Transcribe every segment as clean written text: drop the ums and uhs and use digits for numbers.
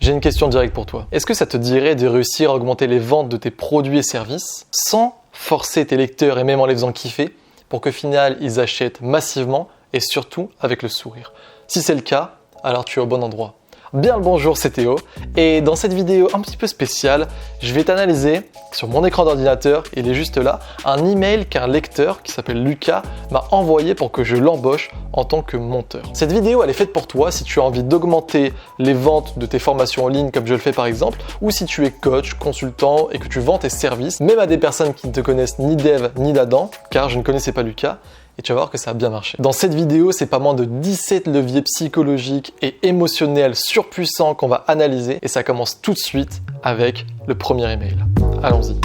J'ai une question directe pour toi. Est-ce que ça te dirait de réussir à augmenter les ventes de tes produits et services sans forcer tes lecteurs et même en les faisant kiffer pour qu'au final ils achètent massivement et surtout avec le sourire? Si c'est le cas, alors tu es au bon endroit. Bien le bonjour, c'est Théo et dans cette vidéo un petit peu spéciale, je vais t'analyser sur mon écran d'ordinateur, il est juste là, un email qu'un lecteur qui s'appelle Lucas m'a envoyé pour que je l'embauche en tant que monteur. Cette vidéo elle est faite pour toi si tu as envie d'augmenter les ventes de tes formations en ligne comme je le fais par exemple, ou si tu es coach, consultant et que tu vends tes services, même à des personnes qui ne te connaissent ni d'Ève ni d'Adam, car je ne connaissais pas Lucas. Et tu vas voir que ça a bien marché. Dans cette vidéo, c'est pas moins de 17 leviers psychologiques et émotionnels surpuissants qu'on va analyser. Et ça commence tout de suite avec le premier email. Allons-y.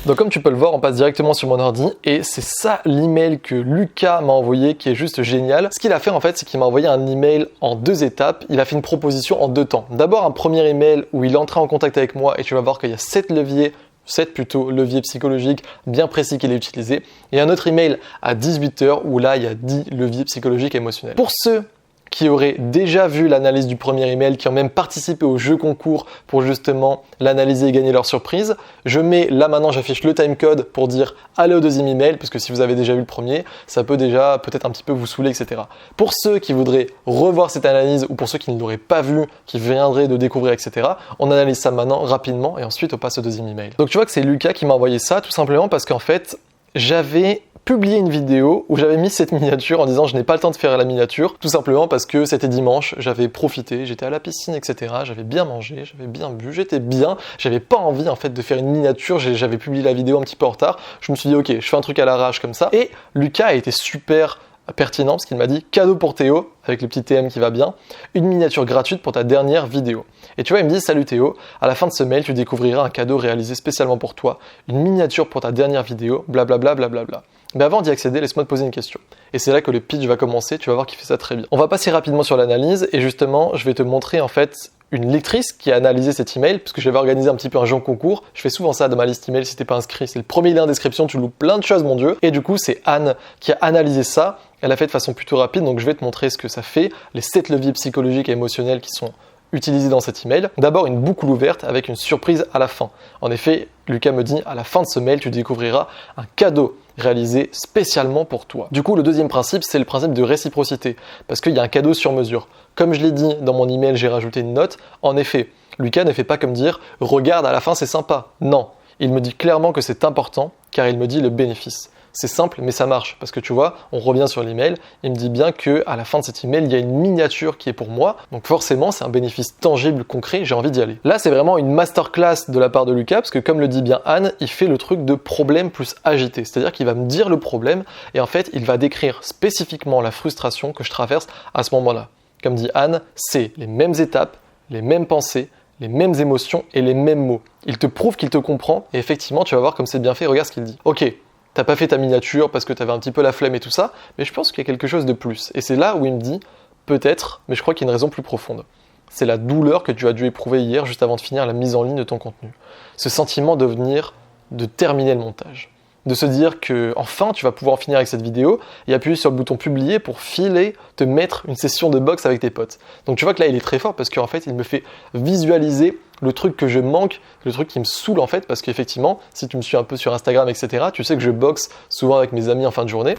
Donc comme tu peux le voir, on passe directement sur mon ordi et c'est ça l'email que Lucas m'a envoyé qui est juste génial. Ce qu'il a fait en fait, c'est qu'il m'a envoyé un email en 2 étapes. Il a fait une proposition en 2 temps. D'abord un premier email où il est entré en contact avec moi et tu vas voir qu'il y a 7 leviers 7 plutôt leviers psychologiques bien précis qu'il a utilisé, et un autre email à 18h où là il y a 10 leviers psychologiques et émotionnels. Pour ceux qui auraient déjà vu l'analyse du premier email, qui ont même participé au jeu concours pour justement l'analyser et gagner leur surprise, je mets là maintenant, j'affiche le timecode pour dire allez au deuxième email, parce que si vous avez déjà vu le premier, ça peut déjà peut-être un petit peu vous saouler, etc. Pour ceux qui voudraient revoir cette analyse ou pour ceux qui ne l'auraient pas vu, qui viendraient de découvrir, etc., on analyse ça maintenant rapidement et ensuite on passe au deuxième email. Donc tu vois que c'est Lucas qui m'a envoyé ça tout simplement parce qu'en fait, j'avais publié une vidéo où j'avais mis cette miniature en disant je n'ai pas le temps de faire la miniature, tout simplement parce que c'était dimanche, j'avais profité, j'étais à la piscine, etc. J'avais bien mangé, j'avais bien bu, j'étais bien, j'avais pas envie en fait de faire une miniature, j'avais publié la vidéo un petit peu en retard, je me suis dit ok, je fais un truc à l'arrache comme ça, et Lucas a été super pertinent parce qu'il m'a dit cadeau pour Théo, avec le petit TM qui va bien, une miniature gratuite pour ta dernière vidéo. Et tu vois, il me dit salut Théo, à la fin de ce mail, tu découvriras un cadeau réalisé spécialement pour toi, une miniature pour ta dernière vidéo, blablabla, blablabla. Mais avant d'y accéder, laisse-moi te poser une question. Et c'est là que le pitch va commencer, tu vas voir qu'il fait ça très bien. On va passer rapidement sur l'analyse et justement, je vais te montrer en fait une lectrice qui a analysé cet email, puisque j'avais organisé un petit peu un jeu concours. Je fais souvent ça dans ma liste email si t'es pas inscrit. C'est le premier lien en description, tu loupes plein de choses, mon Dieu. Et du coup, c'est Anne qui a analysé ça. Elle a fait de façon plutôt rapide, donc je vais te montrer ce que ça fait, les 7 leviers psychologiques et émotionnels qui sont utilisés dans cet email. D'abord, une boucle ouverte avec une surprise à la fin. En effet, Lucas me dit, à la fin de ce mail, tu découvriras un cadeau réalisé spécialement pour toi. Du coup, le deuxième principe, c'est le principe de réciprocité, parce qu'il y a un cadeau sur mesure. Comme je l'ai dit dans mon email, j'ai rajouté une note. En effet, Lucas ne fait pas comme dire « regarde, à la fin, c'est sympa ». Non, il me dit clairement que c'est important, car il me dit le bénéfice. C'est simple, mais ça marche, parce que tu vois, on revient sur l'email, il me dit bien qu'à la fin de cet email, il y a une miniature qui est pour moi, donc forcément, c'est un bénéfice tangible, concret, j'ai envie d'y aller. Là, c'est vraiment une masterclass de la part de Lucas, parce que comme le dit bien Anne, il fait le truc de problème plus agité, c'est-à-dire qu'il va me dire le problème, et en fait, il va décrire spécifiquement la frustration que je traverse à ce moment-là. Comme dit Anne, c'est les mêmes étapes, les mêmes pensées, les mêmes émotions et les mêmes mots. Il te prouve qu'il te comprend, et effectivement, tu vas voir comme c'est bien fait, regarde ce qu'il dit. Ok. T'as pas fait ta miniature parce que t'avais un petit peu la flemme et tout ça, mais je pense qu'il y a quelque chose de plus. Et c'est là où il me dit, peut-être, mais je crois qu'il y a une raison plus profonde. C'est la douleur que tu as dû éprouver hier juste avant de finir la mise en ligne de ton contenu. Ce sentiment de terminer le montage. De se dire que enfin tu vas pouvoir finir avec cette vidéo et appuyer sur le bouton publier pour te mettre une session de boxe avec tes potes. Donc tu vois que là il est très fort parce qu'en fait il me fait visualiser le truc que je manque, le truc qui me saoule en fait, parce qu'effectivement si tu me suis un peu sur Instagram etc, tu sais que je boxe souvent avec mes amis en fin de journée.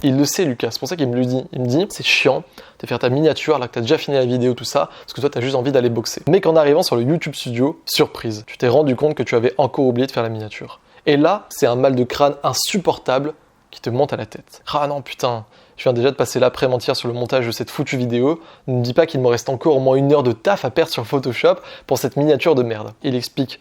Il le sait Lucas, c'est pour ça qu'il me le dit. Il me dit, c'est chiant de faire ta miniature alors que tu as déjà fini la vidéo, tout ça, parce que toi tu as juste envie d'aller boxer. Mais qu'en arrivant sur le YouTube Studio, surprise, tu t'es rendu compte que tu avais encore oublié de faire la miniature. Et là, c'est un mal de crâne insupportable qui te monte à la tête. Ah non putain, je viens déjà de passer l'après-midi entière sur le montage de cette foutue vidéo, ne me dis pas qu'il me reste encore au moins 1 heure de taf à perdre sur Photoshop pour cette miniature de merde. Il explique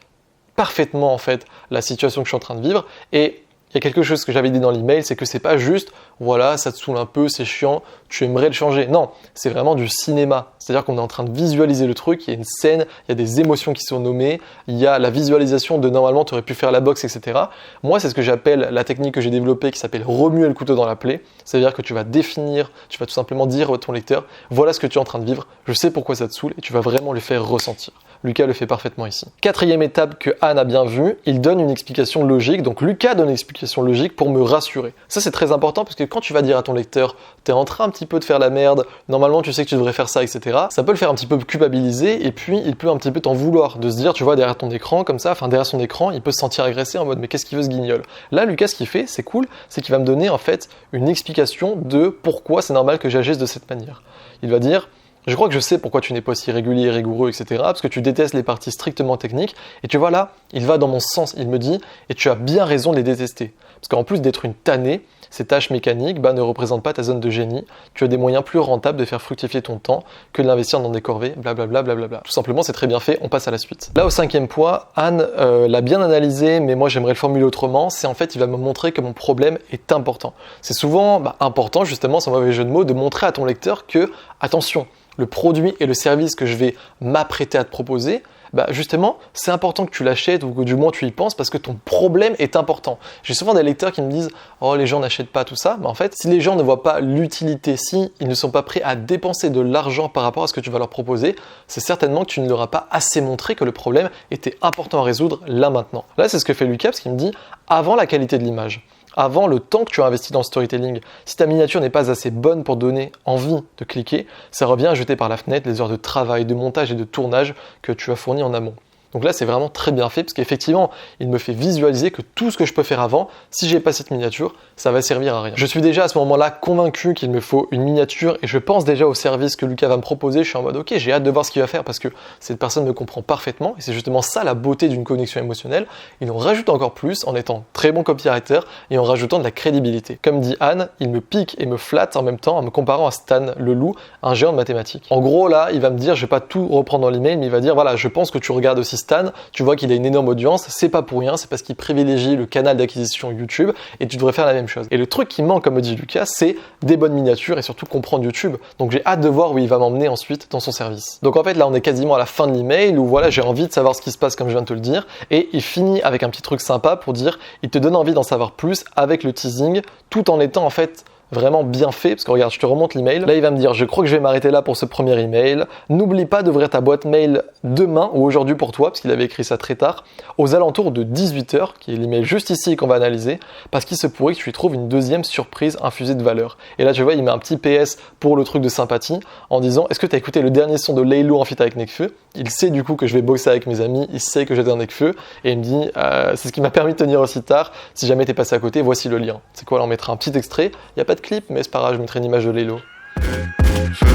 parfaitement en fait la situation que je suis en train de vivre et il y a quelque chose que j'avais dit dans l'email, c'est que c'est pas juste, voilà, ça te saoule un peu, c'est chiant, tu aimerais le changer. Non, c'est vraiment du cinéma. C'est-à-dire qu'on est en train de visualiser le truc, il y a une scène, il y a des émotions qui sont nommées, il y a la visualisation de normalement tu aurais pu faire la boxe, etc. Moi, c'est ce que j'appelle la technique que j'ai développée qui s'appelle remuer le couteau dans la plaie. C'est-à-dire que tu vas définir, tu vas tout simplement dire à ton lecteur, voilà ce que tu es en train de vivre, je sais pourquoi ça te saoule et tu vas vraiment le faire ressentir. Lucas le fait parfaitement ici. Quatrième étape que Anne a bien vue, il donne une explication logique. Donc Lucas donne une explication logique pour me rassurer. Ça c'est très important parce que quand tu vas dire à ton lecteur, t'es en train un petit peu de faire la merde, normalement tu sais que tu devrais faire ça, etc. Ça peut le faire un petit peu culpabiliser et puis il peut un petit peu t'en vouloir, de se dire, tu vois, derrière ton écran comme ça, enfin derrière son écran, il peut se sentir agressé en mode mais qu'est-ce qu'il veut ce guignol. Là Lucas ce qu'il fait, c'est cool, c'est qu'il va me donner en fait une explication de pourquoi c'est normal que j'agisse de cette manière. Il va dire, je crois que je sais pourquoi tu n'es pas aussi régulier et rigoureux, etc. Parce que tu détestes les parties strictement techniques. Et tu vois là, il va dans mon sens, il me dit, et tu as bien raison de les détester. Parce qu'en plus d'être une tannée, ces tâches mécaniques ne représentent pas ta zone de génie. Tu as des moyens plus rentables de faire fructifier ton temps que de l'investir dans des corvées, blablabla, blablabla. Tout simplement, c'est très bien fait, on passe à la suite. Là, au 5e point, Anne l'a bien analysé, mais moi j'aimerais le formuler autrement. C'est en fait, il va me montrer que mon problème est important. C'est souvent important, justement, sans mauvais jeu de mots, de montrer à ton lecteur que, attention, le produit et le service que je vais m'apprêter à te proposer, justement, c'est important que tu l'achètes ou que du moins tu y penses parce que ton problème est important. J'ai souvent des lecteurs qui me disent « Oh, les gens n'achètent pas tout ça ». Mais en fait, si les gens ne voient pas l'utilité, si ils ne sont pas prêts à dépenser de l'argent par rapport à ce que tu vas leur proposer, c'est certainement que tu ne leur as pas assez montré que le problème était important à résoudre là maintenant. Là, c'est ce que fait Lucas parce qu'il me dit « Avant la qualité de l'image ». Avant le temps que tu as investi dans le storytelling, si ta miniature n'est pas assez bonne pour donner envie de cliquer, ça revient à jeter par la fenêtre les heures de travail, de montage et de tournage que tu as fourni en amont. Donc là, c'est vraiment très bien fait parce qu'effectivement, il me fait visualiser que tout ce que je peux faire avant, si j'ai pas cette miniature, ça va servir à rien. Je suis déjà à ce moment-là convaincu qu'il me faut une miniature et je pense déjà au service que Lucas va me proposer. Je suis en mode ok, j'ai hâte de voir ce qu'il va faire parce que cette personne me comprend parfaitement et c'est justement ça la beauté d'une connexion émotionnelle. Il en rajoute encore plus en étant très bon copywriter et en rajoutant de la crédibilité. Comme dit Anne, il me pique et me flatte en même temps en me comparant à Stan le loup, un géant de mathématiques. En gros là, il va me dire, je vais pas tout reprendre dans l'email, mais il va dire voilà, je pense que tu regardes aussi Stan, tu vois qu'il a une énorme audience, c'est pas pour rien, c'est parce qu'il privilégie le canal d'acquisition YouTube et tu devrais faire la même chose. Et le truc qui manque, comme me dit Lucas, c'est des bonnes miniatures et surtout comprendre YouTube. Donc j'ai hâte de voir où il va m'emmener ensuite dans son service. Donc en fait là on est quasiment à la fin de l'email où voilà j'ai envie de savoir ce qui se passe comme je viens de te le dire et il finit avec un petit truc sympa pour dire il te donne envie d'en savoir plus avec le teasing tout en étant en fait vraiment bien fait, parce que regarde, je te remonte l'email. Là, il va me dire, je crois que je vais m'arrêter là pour ce premier email. N'oublie pas d'ouvrir ta boîte mail demain ou aujourd'hui pour toi, parce qu'il avait écrit ça très tard, aux alentours de 18h, qui est l'email juste ici qu'on va analyser, parce qu'il se pourrait que tu y trouves une deuxième surprise infusée de valeur. Et là, tu vois, il met un petit PS pour le truc de sympathie, en disant, est-ce que tu as écouté le dernier son de Laylo en feat avec Nekfeu? Il sait du coup que je vais boxer avec mes amis, il sait que j'étais un Nekfeu, et il me dit, c'est ce qui m'a permis de tenir aussi tard. Si jamais t'es passé à côté, voici le lien. C'est quoi, là, on mettra un petit extrait. Il n'y a pas de clip, mais c'est pas grave, je mettrai une image de Laylo.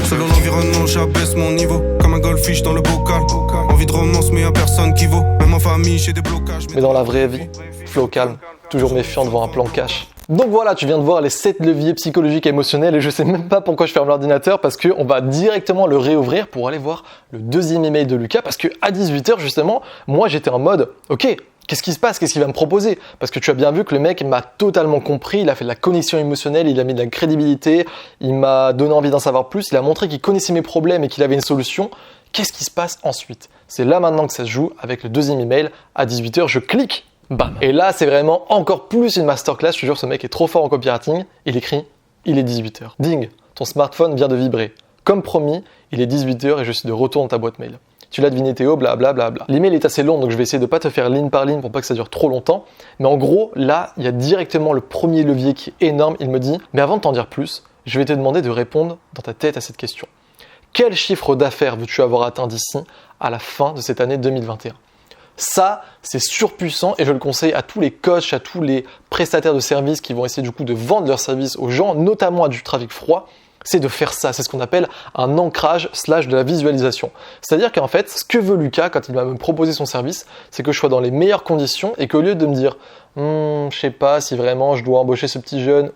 Selon l'environnement, j'abaisse mon niveau. Comme un goldfish dans le bocal. Envie de romance, mais y'a personne qui vaut. Même en famille, j'ai des blocages. Mais dans la vraie vie, flow calme, toujours méfiant devant un plan cash. Donc voilà, tu viens de voir les 7 leviers psychologiques et émotionnels et je sais même pas pourquoi je ferme l'ordinateur parce qu'on va directement le réouvrir pour aller voir le deuxième email de Lucas parce que à 18h justement, moi j'étais en mode ok, qu'est-ce qui se passe? Qu'est-ce qu'il va me proposer? Parce que tu as bien vu que le mec m'a totalement compris, il a fait de la connexion émotionnelle, il a mis de la crédibilité, il m'a donné envie d'en savoir plus, il a montré qu'il connaissait mes problèmes et qu'il avait une solution. Qu'est-ce qui se passe ensuite? C'est là maintenant que ça se joue avec le deuxième email. À 18h, je clique. Bam. Et là, c'est vraiment encore plus une masterclass. Je te jure, ce mec est trop fort en copywriting. Il écrit, il est 18h. Ding, ton smartphone vient de vibrer. Comme promis, il est 18h et je suis de retour dans ta boîte mail. Tu l'as deviné Théo, blablabla. L'email est assez long, donc je vais essayer de pas te faire ligne par ligne pour pas que ça dure trop longtemps. Mais en gros, là, il y a directement le premier levier qui est énorme. Il me dit, mais avant de t'en dire plus, je vais te demander de répondre dans ta tête à cette question. Quel chiffre d'affaires veux-tu avoir atteint d'ici à la fin de cette année 2021 ? Ça, c'est surpuissant et je le conseille à tous les coachs, à tous les prestataires de services qui vont essayer du coup de vendre leurs services aux gens, notamment à du trafic froid, c'est de faire ça. C'est ce qu'on appelle un ancrage / de la visualisation. C'est-à-dire qu'en fait, ce que veut Lucas quand il va me proposer son service, c'est que je sois dans les meilleures conditions et qu'au lieu de me dire je sais pas si vraiment je dois embaucher ce petit jeune,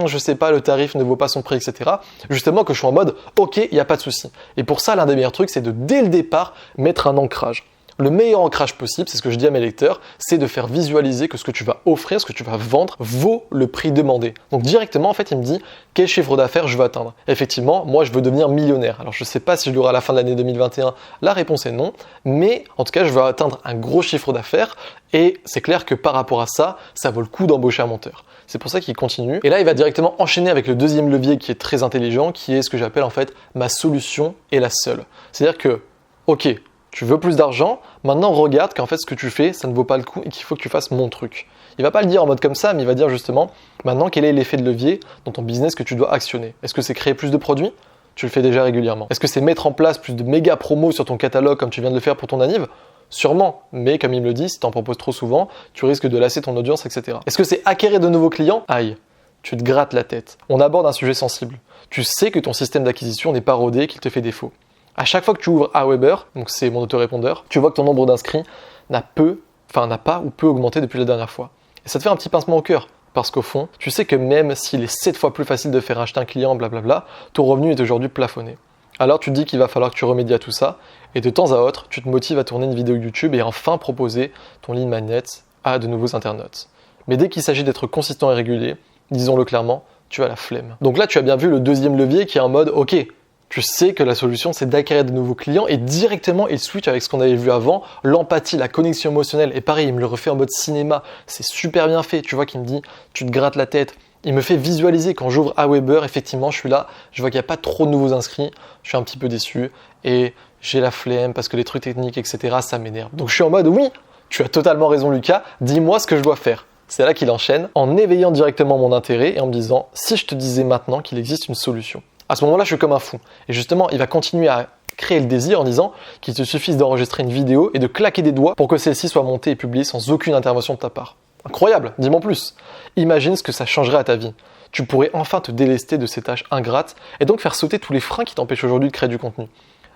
je sais pas, le tarif ne vaut pas son prix, etc. Justement que je sois en mode ok, il n'y a pas de souci. Et pour ça, l'un des meilleurs trucs, c'est de dès le départ mettre un ancrage. Le meilleur ancrage possible, c'est ce que je dis à mes lecteurs, c'est de faire visualiser que ce que tu vas offrir, ce que tu vas vendre, vaut le prix demandé. Donc directement, en fait, il me dit quel chiffre d'affaires je veux atteindre. Effectivement, moi, je veux devenir millionnaire. Alors, je ne sais pas si je l'aurai à la fin de l'année 2021. La réponse est non. Mais en tout cas, je veux atteindre un gros chiffre d'affaires. Et c'est clair que par rapport à ça, ça vaut le coup d'embaucher un monteur. C'est pour ça qu'il continue. Et là, il va directement enchaîner avec le deuxième levier qui est très intelligent, qui est ce que j'appelle en fait ma solution est la seule. C'est-à-dire que, ok, tu veux plus d'argent, maintenant regarde qu'en fait ce que tu fais, ça ne vaut pas le coup et qu'il faut que tu fasses mon truc. Il va pas le dire en mode comme ça, mais il va dire justement, maintenant quel est l'effet de levier dans ton business que tu dois actionner. Est-ce que c'est créer plus de produits ? Tu le fais déjà régulièrement. Est-ce que c'est mettre en place plus de méga promos sur ton catalogue comme tu viens de le faire pour ton anniv ? Sûrement, mais comme il me le dit, si tu en proposes trop souvent, tu risques de lasser ton audience, etc. Est-ce que c'est acquérir de nouveaux clients ? Aïe, tu te grattes la tête. On aborde un sujet sensible. Tu sais que ton système d'acquisition n'est pas rodé, qu'il te fait défaut. À chaque fois que tu ouvres Aweber, donc c'est mon autorépondeur, tu vois que ton nombre d'inscrits n'a pas ou peu augmenté depuis la dernière fois. Et ça te fait un petit pincement au cœur, parce qu'au fond, tu sais que même s'il est 7 fois plus facile de faire acheter un client, blablabla, ton revenu est aujourd'hui plafonné. Alors tu te dis qu'il va falloir que tu remédies à tout ça, et de temps à autre, tu te motives à tourner une vidéo YouTube et enfin proposer ton lead magnet à de nouveaux internautes. Mais dès qu'il s'agit d'être consistant et régulier, disons-le clairement, tu as la flemme. Donc là, tu as bien vu le deuxième levier qui est en mode, ok, tu sais que la solution, c'est d'acquérir de nouveaux clients et directement, il switch avec ce qu'on avait vu avant, l'empathie, la connexion émotionnelle. Et pareil, il me le refait en mode cinéma. C'est super bien fait. Tu vois qu'il me dit, tu te grattes la tête. Il me fait visualiser quand j'ouvre Aweber, effectivement, je suis là, je vois qu'il n'y a pas trop de nouveaux inscrits. Je suis un petit peu déçu et j'ai la flemme parce que les trucs techniques, etc., ça m'énerve. Donc je suis en mode, oui, tu as totalement raison, Lucas. Dis-moi ce que je dois faire. C'est là qu'il enchaîne en éveillant directement mon intérêt et en me disant, si je te disais maintenant qu'il existe une solution. À ce moment-là, je suis comme un fou. Et justement, il va continuer à créer le désir en disant qu'il te suffise d'enregistrer une vidéo et de claquer des doigts pour que celle-ci soit montée et publiée sans aucune intervention de ta part. Incroyable, dis-moi plus. Imagine ce que ça changerait à ta vie. Tu pourrais enfin te délester de ces tâches ingrates et donc faire sauter tous les freins qui t'empêchent aujourd'hui de créer du contenu.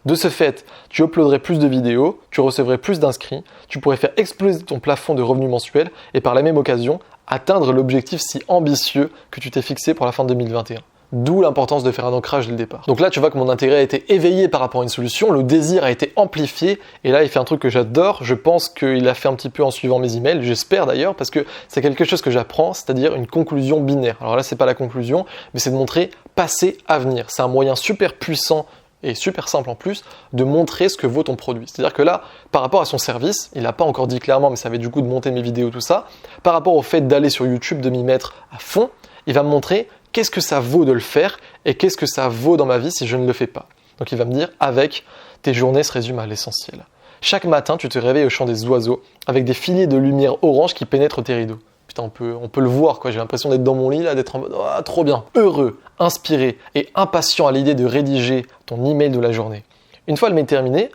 De ce fait, tu uploaderais plus de vidéos, tu recevrais plus d'inscrits, tu pourrais faire exploser ton plafond de revenus mensuels et par la même occasion, atteindre l'objectif si ambitieux que tu t'es fixé pour la fin de 2021. D'où l'importance de faire un ancrage dès le départ. Donc là, tu vois que mon intérêt a été éveillé par rapport à une solution, le désir a été amplifié, et là, il fait un truc que j'adore. Je pense qu'il l'a fait un petit peu en suivant mes emails, j'espère d'ailleurs, parce que c'est quelque chose que j'apprends, c'est-à-dire une conclusion binaire. Alors là, c'est pas la conclusion, mais c'est de montrer passé, avenir. C'est un moyen super puissant et super simple en plus, de montrer ce que vaut ton produit. C'est-à-dire que là, par rapport à son service, il n'a pas encore dit clairement, mais ça va du coup de monter mes vidéos, tout ça, par rapport au fait d'aller sur YouTube, de m'y mettre à fond, il va me montrer qu'est-ce que ça vaut de le faire et qu'est-ce que ça vaut dans ma vie si je ne le fais pas. Donc il va me dire, avec tes journées se résument à l'essentiel. Chaque matin, tu te réveilles au chant des oiseaux avec des filets de lumière orange qui pénètrent tes rideaux. Putain, on peut le voir, quoi. J'ai l'impression d'être dans mon lit, là, d'être en mode « Ah, trop bien !» Heureux, inspiré et impatient à l'idée de rédiger ton email de la journée. Une fois le mail terminé,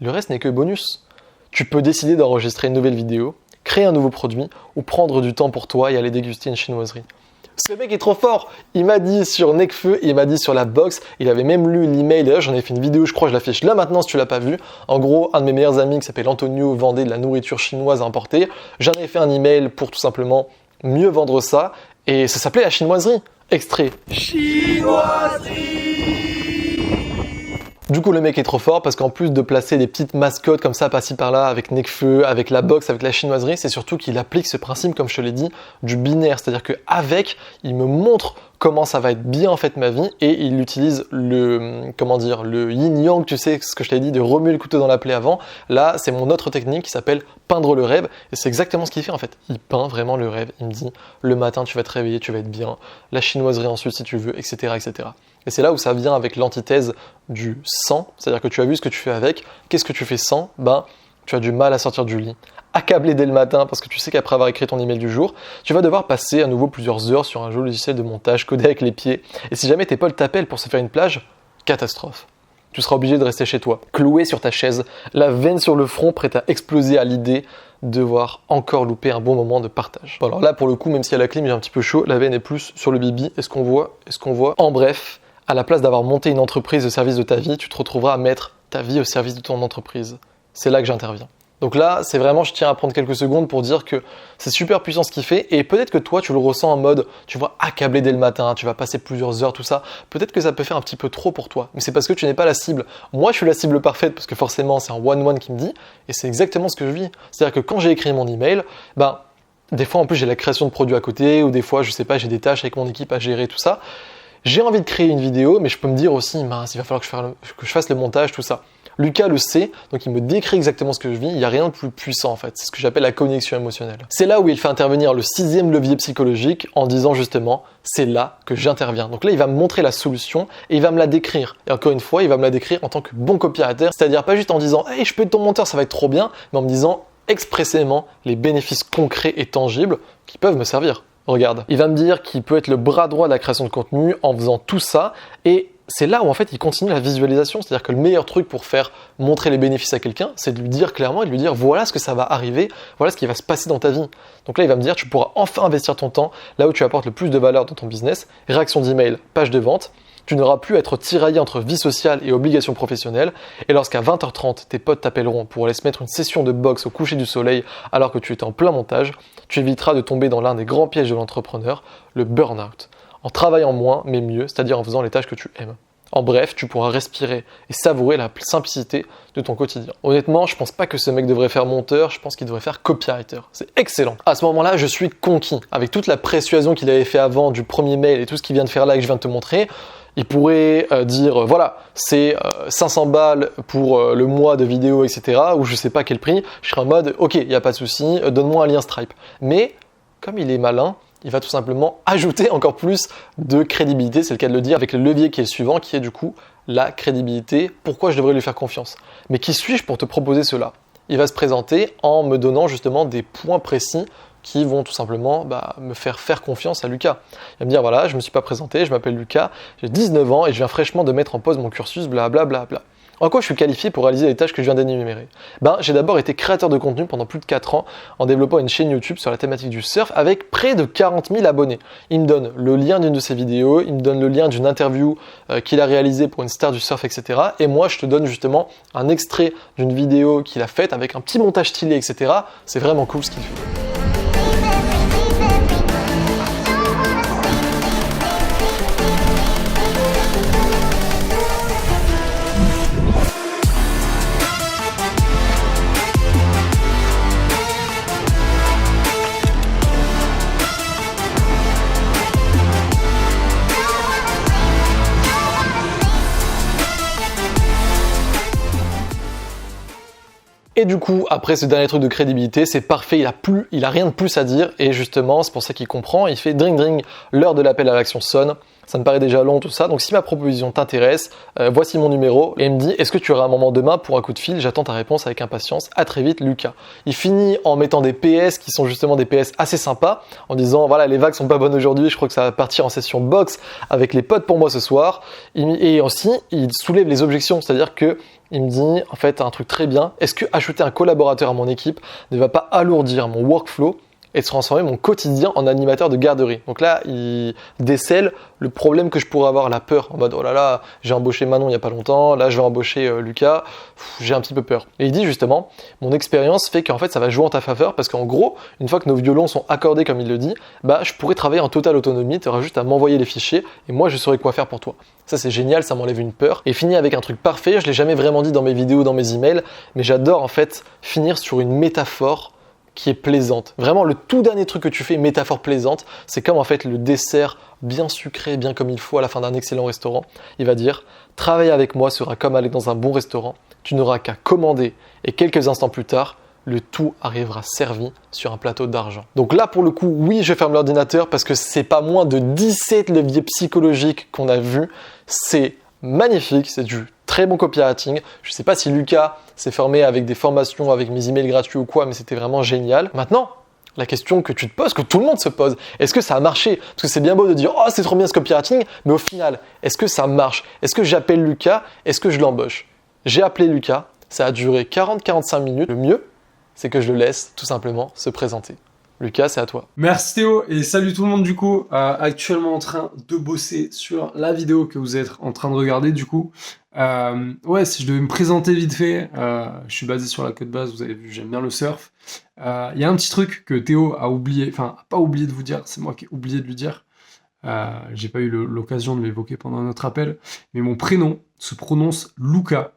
le reste n'est que bonus. Tu peux décider d'enregistrer une nouvelle vidéo, créer un nouveau produit ou prendre du temps pour toi et aller déguster une chinoiserie. Ce mec est trop fort. Il m'a dit sur Necfeu, il m'a dit sur la box, il avait même lu l'email. D'ailleurs, j'en ai fait une vidéo, je crois, je l'affiche là maintenant si tu l'as pas vu. En gros, un de mes meilleurs amis qui s'appelle Antonio vendait de la nourriture chinoise à importer. J'en ai fait un email pour tout simplement mieux vendre ça. Et ça s'appelait la chinoiserie. Extrait. Chinoiserie. Du coup, le mec est trop fort parce qu'en plus de placer des petites mascottes comme ça, par-ci par-là, avec Necfeu, avec la box, avec la chinoiserie, c'est surtout qu'il applique ce principe, comme je te l'ai dit, du binaire. C'est-à-dire qu'avec, il me montre comment ça va être bien en fait ma vie et il utilise le yin-yang, tu sais, ce que je t'ai dit, de remuer le couteau dans la plaie avant. Là, c'est mon autre technique qui s'appelle peindre le rêve et c'est exactement ce qu'il fait en fait. Il peint vraiment le rêve. Il me dit, le matin, tu vas te réveiller, tu vas être bien. La chinoiserie ensuite, si tu veux, etc., etc. Et c'est là où ça vient avec l'antithèse du sans, c'est-à-dire que tu as vu ce que tu fais avec, qu'est-ce que tu fais sans ? Ben, tu as du mal à sortir du lit, accablé dès le matin parce que tu sais qu'après avoir écrit ton email du jour, tu vas devoir passer à nouveau plusieurs heures sur un joli logiciel de montage codé avec les pieds. Et si jamais tes potes t'appellent pour se faire une plage, catastrophe. Tu seras obligé de rester chez toi, cloué sur ta chaise, la veine sur le front, prête à exploser à l'idée de devoir encore louper un bon moment de partage. Bon, alors là, pour le coup, même si à la clim, j'ai un petit peu chaud, la veine est plus sur le bibi. Est-ce qu'on voit ? En bref, à la place d'avoir monté une entreprise au service de ta vie, tu te retrouveras à mettre ta vie au service de ton entreprise. C'est là que j'interviens. Donc là, c'est vraiment, je tiens à prendre quelques secondes pour dire que c'est super puissant ce qu'il fait et peut-être que toi, tu le ressens en mode, tu vois, accablé dès le matin, tu vas passer plusieurs heures, tout ça. Peut-être que ça peut faire un petit peu trop pour toi, mais c'est parce que tu n'es pas la cible. Moi, je suis la cible parfaite parce que forcément, c'est un one-one qui me dit et c'est exactement ce que je vis. C'est-à-dire que quand j'ai écrit mon email, des fois, en plus, j'ai la création de produits à côté ou des fois, je sais pas, j'ai des tâches avec mon équipe à gérer, tout ça. J'ai envie de créer une vidéo, mais je peux me dire aussi, mince, il va falloir que je fasse le montage, tout ça. Lucas le sait, donc il me décrit exactement ce que je vis, il n'y a rien de plus puissant en fait, c'est ce que j'appelle la connexion émotionnelle. C'est là où il fait intervenir le 6e levier psychologique en disant justement, c'est là que j'interviens. Donc là, il va me montrer la solution et il va me la décrire. Et encore une fois, il va me la décrire en tant que bon copywriter, c'est-à-dire pas juste en disant, hey, je peux être ton monteur, ça va être trop bien, mais en me disant expressément les bénéfices concrets et tangibles qui peuvent me servir. Regarde, il va me dire qu'il peut être le bras droit de la création de contenu en faisant tout ça et c'est là où en fait il continue la visualisation, c'est-à-dire que le meilleur truc pour faire montrer les bénéfices à quelqu'un, c'est de lui dire clairement et de lui dire voilà ce que ça va arriver, voilà ce qui va se passer dans ta vie. Donc là il va me dire tu pourras enfin investir ton temps là où tu apportes le plus de valeur dans ton business, réaction d'email, page de vente, tu n'auras plus à être tiraillé entre vie sociale et obligations professionnelles et lorsqu'à 20h30 tes potes t'appelleront pour aller se mettre une session de boxe au coucher du soleil alors que tu étais en plein montage, tu éviteras de tomber dans l'un des grands pièges de l'entrepreneur, le burn-out. En travaillant moins mais mieux, c'est-à-dire en faisant les tâches que tu aimes. En bref, tu pourras respirer et savourer la simplicité de ton quotidien. Honnêtement, je pense pas que ce mec devrait faire monteur, je pense qu'il devrait faire copywriter. C'est excellent. À ce moment-là, je suis conquis. Avec toute la persuasion qu'il avait fait avant du premier mail et tout ce qu'il vient de faire là et que je viens de te montrer, il pourrait dire voilà, c'est 500 balles pour le mois de vidéo, etc. ou je sais pas quel prix. Je serai en mode ok, il n'y a pas de souci, donne-moi un lien Stripe. Mais comme il est malin, il va tout simplement ajouter encore plus de crédibilité, c'est le cas de le dire, avec le levier qui est le suivant, qui est du coup la crédibilité. Pourquoi je devrais lui faire confiance? Mais qui suis-je pour te proposer cela? Il va se présenter en me donnant justement des points précis qui vont tout simplement me faire confiance à Lucas. Il va me dire voilà, je ne me suis pas présenté, je m'appelle Lucas, j'ai 19 ans et je viens fraîchement de mettre en pause mon cursus, blablabla. En quoi je suis qualifié pour réaliser les tâches que je viens d'énumérer? J'ai d'abord été créateur de contenu pendant plus de 4 ans en développant une chaîne YouTube sur la thématique du surf avec près de 40 000 abonnés. Il me donne le lien d'une de ses vidéos, il me donne le lien d'une interview qu'il a réalisée pour une star du surf, etc. Et moi, je te donne justement un extrait d'une vidéo qu'il a faite avec un petit montage stylé, etc. C'est vraiment cool ce qu'il fait. Et du coup, après ce dernier truc de crédibilité, c'est parfait, il a rien de plus à dire et justement, c'est pour ça qu'il comprend, il fait dring dring, l'heure de l'appel à l'action sonne. Ça me paraît déjà long tout ça, donc si ma proposition t'intéresse, voici mon numéro et il me dit est-ce que tu auras un moment demain pour un coup de fil? J'attends ta réponse avec impatience, à très vite Lucas. Il finit en mettant des PS qui sont justement des PS assez sympas, en disant voilà les vagues sont pas bonnes aujourd'hui, je crois que ça va partir en session box avec les potes pour moi ce soir. Et aussi il soulève les objections, c'est-à-dire que il me dit en fait un truc très bien, est-ce que ajouter un collaborateur à mon équipe ne va pas alourdir mon workflow et de transformer mon quotidien en animateur de garderie. Donc là, il décèle le problème que je pourrais avoir, la peur, en mode oh là là, j'ai embauché Manon il n'y a pas longtemps, là je vais embaucher Lucas, j'ai un petit peu peur. Et il dit justement, mon expérience fait qu'en fait ça va jouer en ta faveur parce qu'en gros, une fois que nos violons sont accordés comme il le dit, je pourrais travailler en totale autonomie, tu auras juste à m'envoyer les fichiers et moi je saurai quoi faire pour toi. Ça c'est génial, ça m'enlève une peur. Et finir avec un truc parfait, je l'ai jamais vraiment dit dans mes vidéos, dans mes emails, mais j'adore en fait finir sur une métaphore qui est plaisante. Vraiment, le tout dernier truc que tu fais, métaphore plaisante, c'est comme en fait le dessert bien sucré, bien comme il faut à la fin d'un excellent restaurant. Il va dire « Travailler avec moi sera comme aller dans un bon restaurant. Tu n'auras qu'à commander et quelques instants plus tard, le tout arrivera servi sur un plateau d'argent. » Donc là, pour le coup, oui, je ferme l'ordinateur parce que c'est pas moins de 17 leviers psychologiques qu'on a vus. C'est magnifique, c'est du très bon copywriting. Je sais pas si Lucas s'est formé avec des formations, avec mes emails gratuits ou quoi, mais c'était vraiment génial. Maintenant, la question que tu te poses, que tout le monde se pose, est-ce que ça a marché? Parce que c'est bien beau de dire « Oh, c'est trop bien ce copywriting », mais au final, est-ce que ça marche? Est-ce que j'appelle Lucas? Est-ce que je l'embauche? J'ai appelé Lucas, ça a duré 40-45 minutes. Le mieux, c'est que je le laisse tout simplement se présenter. Lucas, c'est à toi. Merci Théo et salut tout le monde du coup. Actuellement en train de bosser sur la vidéo que vous êtes en train de regarder du coup. Ouais, si je devais me présenter vite fait, je suis basé sur la côte basse, vous avez vu, j'aime bien le surf. Il y a un petit truc que Théo a oublié, enfin pas oublié de vous dire, c'est moi qui ai oublié de lui dire. J'ai pas eu l'occasion de l'évoquer pendant notre appel, mais mon prénom se prononce Luca.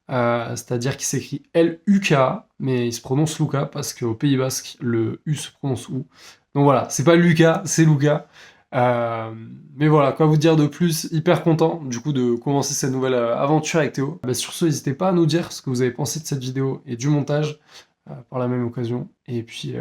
C'est-à-dire qu'il s'écrit L-U-K, mais il se prononce Luca parce qu'au Pays Basque, le U se prononce OU. Donc voilà, c'est pas Lucas, c'est Luca. Mais voilà, quoi vous dire de plus, hyper content du coup de commencer cette nouvelle aventure avec Théo. Sur ce, n'hésitez pas à nous dire ce que vous avez pensé de cette vidéo et du montage par la même occasion. Et puis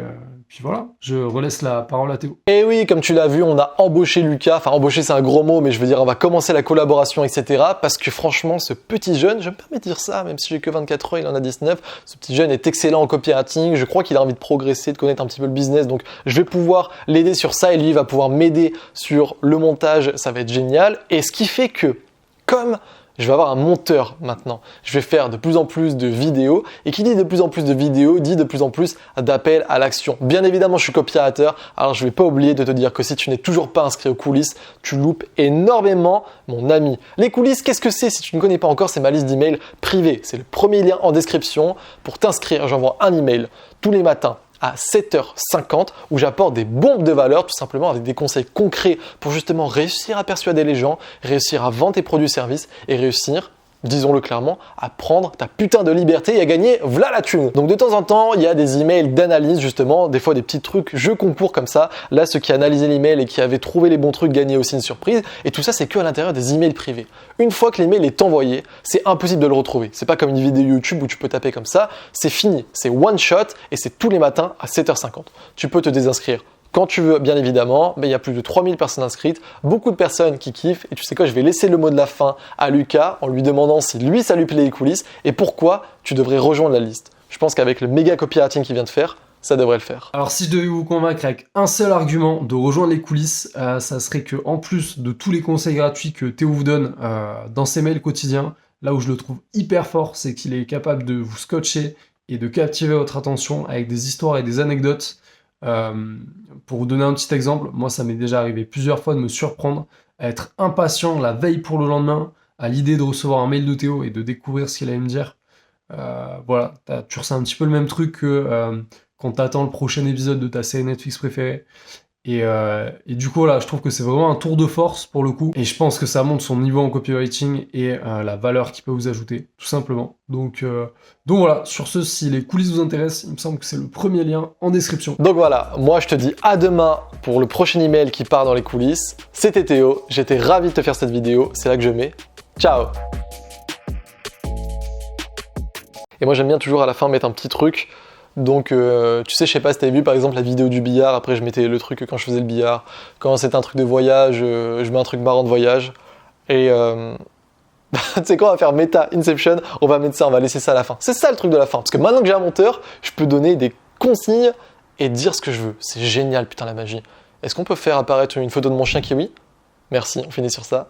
voilà, je relaisse la parole à Théo. Et oui, comme tu l'as vu, on a embauché Lucas. Enfin, embauché, c'est un gros mot, mais je veux dire, on va commencer la collaboration, etc. Parce que franchement, ce petit jeune, je me permets de dire ça, même si j'ai que 24 ans, il en a 19. Ce petit jeune est excellent en copywriting. Je crois qu'il a envie de progresser, de connaître un petit peu le business. Donc, je vais pouvoir l'aider sur ça et lui va pouvoir m'aider sur le montage. Ça va être génial. Et ce qui fait que, comme je vais avoir un monteur maintenant. Je vais faire de plus en plus de vidéos. Et qui dit de plus en plus de vidéos, dit de plus en plus d'appels à l'action. Bien évidemment, je suis copywriter. Alors, je vais pas oublier de te dire que si tu n'es toujours pas inscrit aux coulisses, tu loupes énormément, mon ami. Les coulisses, qu'est-ce que c'est? Si tu ne connais pas encore, c'est ma liste d'emails privée. C'est le premier lien en description. Pour t'inscrire, j'envoie un email tous les matins à 7h50 où j'apporte des bombes de valeur tout simplement avec des conseils concrets pour justement réussir à persuader les gens, réussir à vendre tes produits et services et réussir, disons-le clairement, à prendre ta putain de liberté et à gagner v'là la thune. Donc de temps en temps, il y a des emails d'analyse justement, des fois des petits trucs jeux concours comme ça. Là, ceux qui analysaient l'email et qui avaient trouvé les bons trucs gagnaient aussi une surprise. Et tout ça, c'est que à l'intérieur des emails privés. Une fois que l'email est envoyé, c'est impossible de le retrouver. C'est pas comme une vidéo YouTube où tu peux taper comme ça. C'est fini, c'est one shot et c'est tous les matins à 7h50. Tu peux te désinscrire quand tu veux, bien évidemment, mais il y a plus de 3000 personnes inscrites, beaucoup de personnes qui kiffent. Et tu sais quoi, je vais laisser le mot de la fin à Lucas en lui demandant si lui, ça lui plaît les coulisses et pourquoi tu devrais rejoindre la liste. Je pense qu'avec le méga copywriting qu'il vient de faire, ça devrait le faire. Alors si je devais vous convaincre avec un seul argument de rejoindre les coulisses, ça serait que en plus de tous les conseils gratuits que Théo vous donne dans ses mails quotidiens, là où je le trouve hyper fort, c'est qu'il est capable de vous scotcher et de captiver votre attention avec des histoires et des anecdotes. Pour vous donner un petit exemple, moi ça m'est déjà arrivé plusieurs fois de me surprendre à être impatient la veille pour le lendemain, à l'idée de recevoir un mail de Théo et de découvrir ce qu'il allait me dire. Voilà, tu ressens un petit peu le même truc que quand t'attends le prochain épisode de ta série Netflix préférée. Et du coup, là, je trouve que c'est vraiment un tour de force pour le coup. Et je pense que ça montre son niveau en copywriting et la valeur qu'il peut vous ajouter, tout simplement. Donc voilà, sur ce, si les coulisses vous intéressent, il me semble que c'est le premier lien en description. Donc voilà, moi je te dis à demain pour le prochain email qui part dans les coulisses. C'était Théo, j'étais ravi de te faire cette vidéo, c'est là que je mets. Ciao! Et moi j'aime bien toujours à la fin mettre un petit truc. Donc tu sais, je sais pas si t'avais vu par exemple la vidéo du billard, après je mettais le truc quand je faisais le billard. Quand c'est un truc de voyage, je mets un truc marrant de voyage. Et tu sais quoi, on va faire Meta Inception, on va mettre ça, on va laisser ça à la fin. C'est ça le truc de la fin, parce que maintenant que j'ai un monteur, je peux donner des consignes et dire ce que je veux. C'est génial, putain la magie. Est-ce qu'on peut faire apparaître une photo de mon chien kiwi? Merci, on finit sur ça.